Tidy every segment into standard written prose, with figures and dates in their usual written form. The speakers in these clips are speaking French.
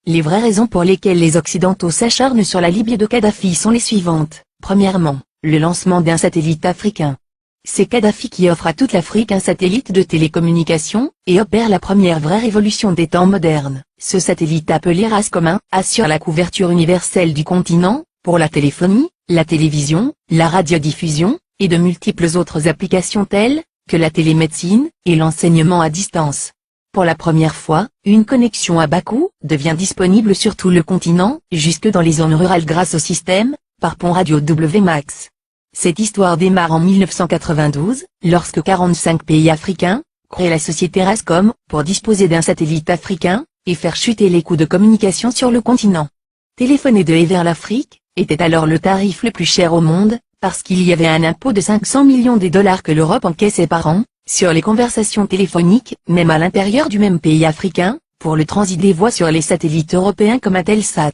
Les vraies raisons pour lesquelles les Occidentaux s'acharnent sur la Libye de Kadhafi sont les suivantes. Premièrement, le lancement d'un satellite africain. C'est Kadhafi qui offre à toute l'Afrique un satellite de télécommunication, et opère la première vraie révolution des temps modernes. Ce satellite appelé RASCOM assure la couverture universelle du continent, pour la téléphonie, la télévision, la radiodiffusion, et de multiples autres applications telles que la télémédecine et l'enseignement à distance. Pour la première fois, une connexion à bas coût devient disponible sur tout le continent, jusque dans les zones rurales grâce au système, par pont radio WMAX. Cette histoire démarre en 1992, lorsque 45 pays africains créent la société RASCOM pour disposer d'un satellite africain et faire chuter les coûts de communication sur le continent. Téléphoner de et vers l'Afrique était alors le tarif le plus cher au monde, parce qu'il y avait un impôt de 500 millions de dollars que l'Europe encaissait par an sur les conversations téléphoniques, même à l'intérieur du même pays africain, pour le transit des voix sur les satellites européens comme Intelsat.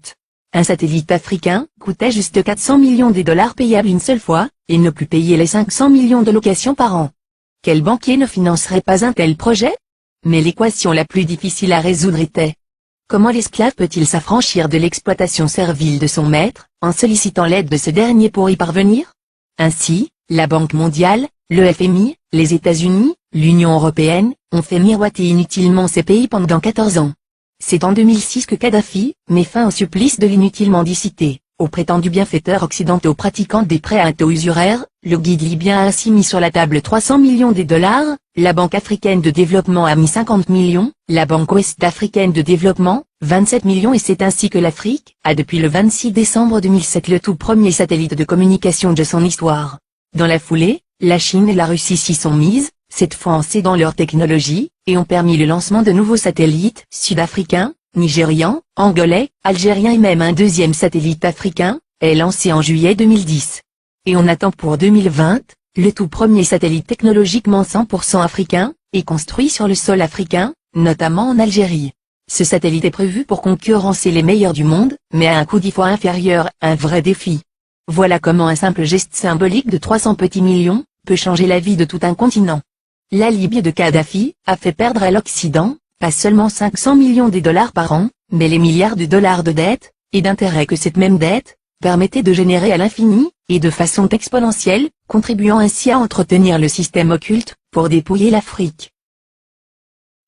Un satellite africain coûtait juste 400 millions de dollars payables une seule fois, et ne plus payer les 500 millions de locations par an. Quel banquier ne financerait pas un tel projet? Mais l'équation la plus difficile à résoudre était: comment l'esclave peut-il s'affranchir de l'exploitation servile de son maître, en sollicitant l'aide de ce dernier pour y parvenir? Ainsi, la Banque mondiale, le FMI, les États-Unis, l'Union européenne, ont fait miroiter inutilement ces pays pendant 14 ans. C'est en 2006 que Kadhafi met fin au supplice de l'inutile mendicité. Aux prétendus bienfaiteurs occidentaux pratiquant des prêts à un taux usuraire, le guide libyen a ainsi mis sur la table 300 millions de dollars, la Banque africaine de développement a mis 50 millions, la Banque ouest-africaine de développement, 27 millions, et c'est ainsi que l'Afrique a depuis le 26 décembre 2007 le tout premier satellite de communication de son histoire. Dans la foulée, la Chine et la Russie s'y sont mises, cette fois en cédant leur technologie, et ont permis le lancement de nouveaux satellites sud-africains, nigérians, angolais, algériens, et même un deuxième satellite africain, est lancé en juillet 2010. Et on attend pour 2020, le tout premier satellite technologiquement 100% africain, est construit sur le sol africain, notamment en Algérie. Ce satellite est prévu pour concurrencer les meilleurs du monde, mais à un coût 10 fois inférieur, un vrai défi. Voilà comment un simple geste symbolique de 300 petits millions peut changer la vie de tout un continent. La Libye de Kadhafi a fait perdre à l'Occident, pas seulement 500 millions de dollars par an, mais les milliards de dollars de dettes, et d'intérêts que cette même dette permettait de générer à l'infini, et de façon exponentielle, contribuant ainsi à entretenir le système occulte, pour dépouiller l'Afrique.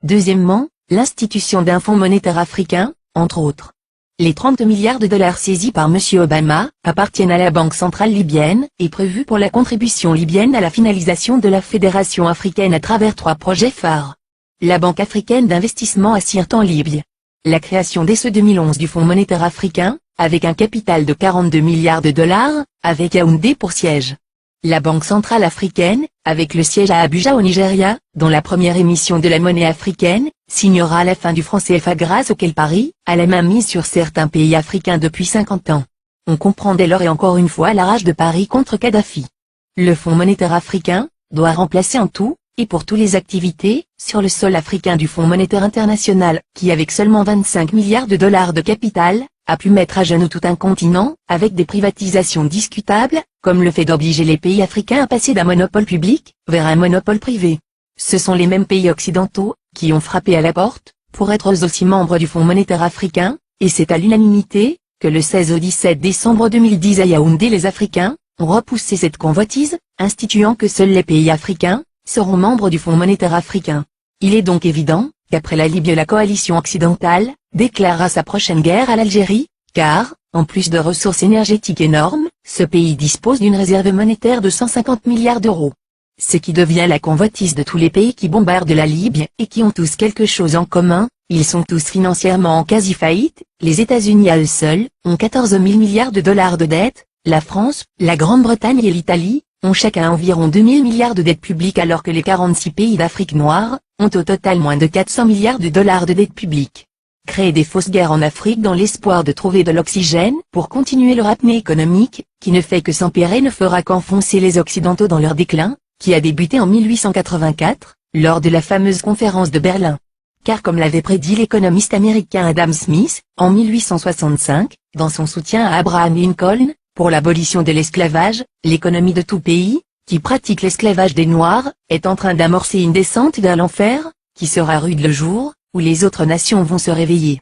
Deuxièmement, l'institution d'un fonds monétaire africain, entre autres. Les 30 milliards de dollars saisis par M. Obama appartiennent à la Banque centrale libyenne et prévus pour la contribution libyenne à la finalisation de la Fédération africaine à travers 3 projets phares. La Banque africaine d'investissement à Sirte en Libye. La création dès ce 2011 du Fonds monétaire africain, avec un capital de 42 milliards de dollars, avec Yaoundé pour siège. La Banque centrale africaine, avec le siège à Abuja au Nigeria, dont la première émission de la monnaie africaine, signera à la fin du franc CFA grâce auquel Paris a la main mise sur certains pays africains depuis 50 ans. On comprend dès lors et encore une fois la rage de Paris contre Kadhafi. Le Fonds monétaire africain doit remplacer en tout, et pour toutes les activités, sur le sol africain du Fonds monétaire international, qui avec seulement 25 milliards de dollars de capital, a pu mettre à genoux tout un continent, avec des privatisations discutables, comme le fait d'obliger les pays africains à passer d'un monopole public vers un monopole privé. Ce sont les mêmes pays occidentaux qui ont frappé à la porte, pour être eux aussi membres du Fonds monétaire africain, et c'est à l'unanimité que le 16 au 17 décembre 2010 à Yaoundé les Africains ont repoussé cette convoitise, instituant que seuls les pays africains seront membres du Fonds monétaire africain. Il est donc évident qu'après la Libye la coalition occidentale déclarera sa prochaine guerre à l'Algérie, car, en plus de ressources énergétiques énormes, ce pays dispose d'une réserve monétaire de 150 milliards d'euros. Ce qui devient la convoitise de tous les pays qui bombardent la Libye et qui ont tous quelque chose en commun, ils sont tous financièrement en quasi-faillite. Les États-Unis à eux seuls ont 14 000 milliards de dollars de dettes, la France, la Grande-Bretagne et l'Italie ont chacun environ 2 000 milliards de dettes publiques alors que les 46 pays d'Afrique noire ont au total moins de 400 milliards de dollars de dettes publiques. Créer des fausses guerres en Afrique dans l'espoir de trouver de l'oxygène pour continuer leur apnée économique, qui ne fait que s'empirer, ne fera qu'enfoncer les Occidentaux dans leur déclin, qui a débuté en 1884, lors de la fameuse conférence de Berlin. Car comme l'avait prédit l'économiste américain Adam Smith, en 1865, dans son soutien à Abraham Lincoln, pour l'abolition de l'esclavage, l'économie de tout pays, qui pratique l'esclavage des Noirs, est en train d'amorcer une descente vers l'enfer, qui sera rude le jour où les autres nations vont se réveiller.